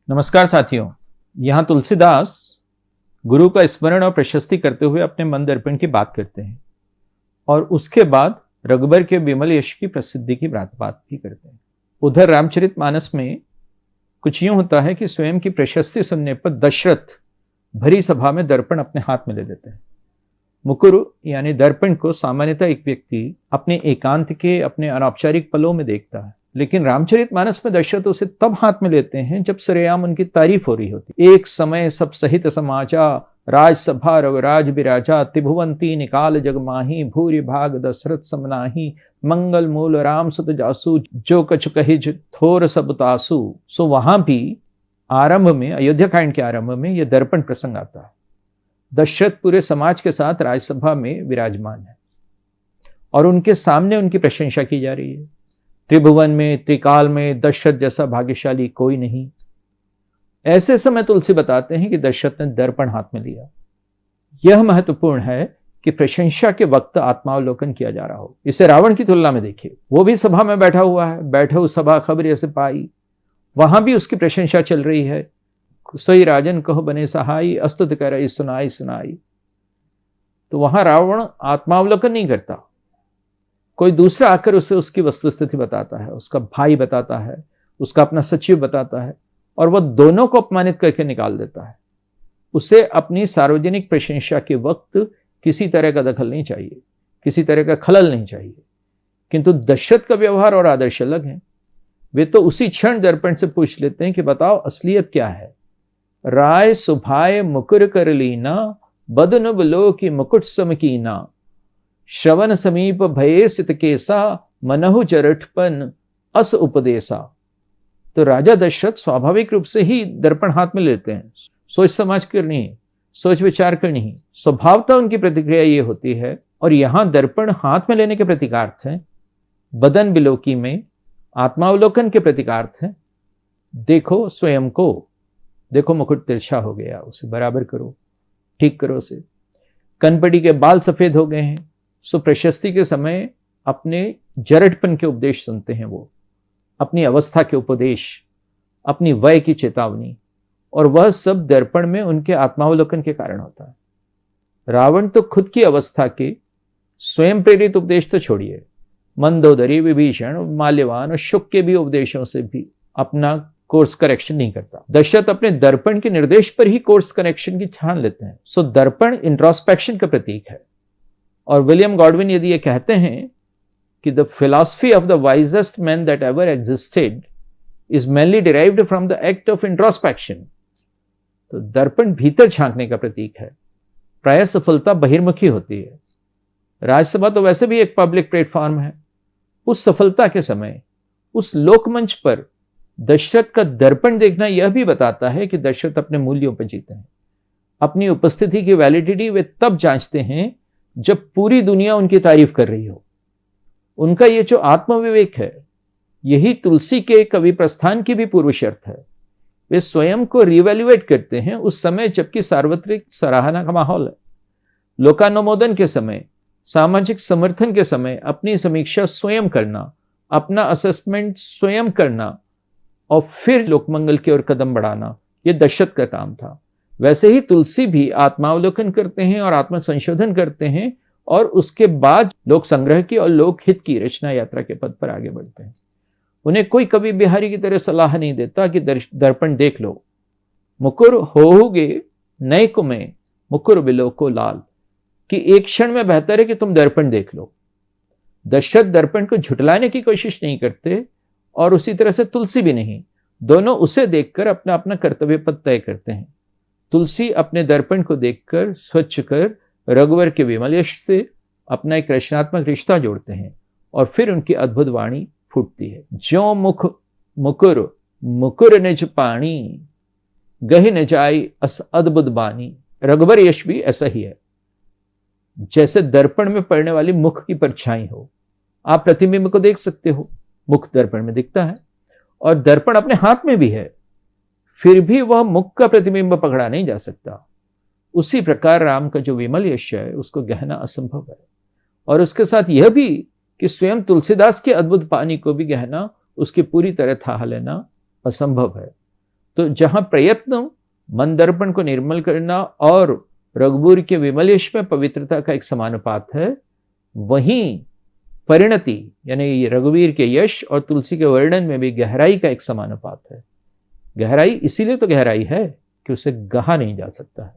नमस्कार साथियों, यहाँ तुलसीदास गुरु का स्मरण और प्रशस्ति करते हुए अपने मन दर्पण की बात करते हैं और उसके बाद रघुबर के विमल यश की प्रसिद्धि की बात भी करते हैं। उधर रामचरितमानस में कुछ यूं होता है कि स्वयं की प्रशस्ति सुनने पर दशरथ भरी सभा में दर्पण अपने हाथ में ले लेते हैं। मुकुर यानी दर्पण को सामान्यतः एक व्यक्ति अपने एकांत के अपने अनौपचारिक पलों में देखता है, लेकिन रामचरितमानस में दशरथ उसे तब हाथ में लेते हैं जब सरेआम उनकी तारीफ हो रही होती। एक समय सब सहित समाजा, राजसभा रघुराज बिराजा, त्रिभुवंती निकाल जगमाही, भूरि भाग दशरथ समनाही, मंगल मूल राम सुत जासु, जो कछु कहिज थोर सब तासु। सो वहां भी आरंभ में, अयोध्या कांड के आरंभ में यह दर्पण प्रसंग आता है। दशरथ पूरे समाज के साथ राजसभा में विराजमान है और उनके सामने उनकी प्रशंसा की जा रही है। त्रिभुवन में, त्रिकाल में दशरथ जैसा भाग्यशाली कोई नहीं। ऐसे समय तुलसी बताते हैं कि दशरथ ने दर्पण हाथ में लिया। यह महत्वपूर्ण है कि प्रशंसा के वक्त आत्मावलोकन किया जा रहा हो। इसे रावण की तुलना में देखिए, वो भी सभा में बैठा हुआ है, बैठो सभा खबर ऐसे पाई, वहां भी उसकी प्रशंसा चल रही है। सोई राजन कहो बने सहाई, अस्तुत कर सुनाई सुनाई। तो वहां रावण आत्मावलोकन नहीं करता, कोई दूसरा आकर उसे उसकी वस्तुस्थिति बताता है, उसका भाई बताता है, उसका अपना सचिव बताता है और वह दोनों को अपमानित करके निकाल देता है। उसे अपनी सार्वजनिक प्रशंसा के वक्त किसी तरह का दखल नहीं चाहिए, किसी तरह का खलल नहीं चाहिए। किंतु दशरथ का व्यवहार और आदर्श अलग है। वे तो उसी क्षण दर्पण से पूछ लेते हैं कि बताओ असलियत क्या है। राय सुभाय मुकुर कर लीना, बदन बलो की मुकुट सम कीना, श्रवण समीप भये सित केसा, मनहु चरठपन अस उपदेशा। तो राजा दशरथ स्वाभाविक रूप से ही दर्पण हाथ में लेते हैं। सोच समझ कर नहीं, सोच विचार कर नहीं, स्वभावतः उनकी प्रतिक्रिया ये होती है। और यहां दर्पण हाथ में लेने के प्रतीकार्थ है, बदन बिलोकी में आत्मावलोकन के प्रतीकार्थ है। देखो स्वयं को, देखो मुकुट तिरछा हो गया, उसे बराबर करो, ठीक करो उसे। कनपटी के बाल सफेद हो गए हैं, सो प्रशस्ति के समय अपने जरठपन के उपदेश सुनते हैं, वो अपनी अवस्था के उपदेश, अपनी वय की चेतावनी, और वह सब दर्पण में उनके आत्मावलोकन के कारण होता है। रावण तो खुद की अवस्था के स्वयं प्रेरित उपदेश तो छोड़िए, मंदोदरी, विभीषण, माल्यवान और शुक के भी उपदेशों से भी अपना कोर्स करेक्शन नहीं करता। दशरथ अपने दर्पण के निर्देश पर ही कोर्स करेक्शन की ठान लेते हैं। सो दर्पण इंट्रोस्पेक्शन का प्रतीक है। और विलियम गॉडविन यदि ये कहते हैं कि the philosophy of the wisest man that ever existed is mainly derived from the act of introspection, तो दर्पण भीतर झांकने का प्रतीक है। प्रायः सफलता बहिर्मुखी होती है। राज्यसभा तो वैसे भी एक पब्लिक प्लेटफॉर्म है। उस सफलता के समय उस लोकमंच पर दशरथ का दर्पण देखना यह भी बताता है कि दशरथ अपने मूल्यों पर जीते हैं। अपनी उपस्थिति की वैलिडिटी वे तब जांचते हैं जब पूरी दुनिया उनकी तारीफ कर रही हो। उनका ये जो आत्मविवेक है, यही तुलसी के कवि प्रस्थान की भी पूर्व शर्त है। वे स्वयं को रिवैल्यूएट करते हैं उस समय जबकि सार्वत्रिक सराहना का माहौल है। लोकानुमोदन के समय, सामाजिक समर्थन के समय अपनी समीक्षा स्वयं करना, अपना असेसमेंट स्वयं करना और फिर लोकमंगल की ओर कदम बढ़ाना, यह दशरथ का काम था। वैसे ही तुलसी भी आत्मावलोकन करते हैं और आत्म संशोधन करते हैं और उसके बाद लोक संग्रह की और लोकहित की रचना यात्रा के पद पर आगे बढ़ते हैं। उन्हें कोई कवि बिहारी की तरह सलाह नहीं देता कि दर्पण देख लो, मुकुर होगे नए को में मुकुर बिलो को लाल, कि एक क्षण में बेहतर है कि तुम दर्पण देख लो। दशरथ दर्पण को झुटलाने की कोशिश नहीं करते और उसी तरह से तुलसी भी नहीं। दोनों उसे देखकर अपना अपना कर्तव्य पद तय करते हैं। तुलसी अपने दर्पण को देखकर स्वच्छ कर रघुवर के विमल यश से अपना एक रचनात्मक रिश्ता जोड़ते हैं और फिर उनकी अद्भुत वाणी फूटती है। ज्यों मुख मुकुर मुकुर निज पाणी, गहि न जाई अस अद्भुत बानी। रघुवर यश भी ऐसा ही है, जैसे दर्पण में पड़ने वाली मुख की परछाई हो। आप प्रतिबिंब को देख सकते हो, मुख दर्पण में दिखता है और दर्पण अपने हाथ में भी है, फिर भी वह मुख का प्रतिबिंब पकड़ा नहीं जा सकता। उसी प्रकार राम का जो विमल यश है उसको गहना असंभव है। और उसके साथ यह भी कि स्वयं तुलसीदास के अद्भुत पानी को भी गहना उसकी पूरी तरह था लेना असंभव है। तो जहां प्रयत्न मन दर्पण को निर्मल करना और रघुवीर के विमल यश में पवित्रता का एक समानुपात है, वहीं परिणति यानी रघुवीर के यश और तुलसी के वर्णन में भी गहराई का एक समानुपात है। गहराई इसीलिए तो गहराई है कि उसे कहा नहीं जा सकता है।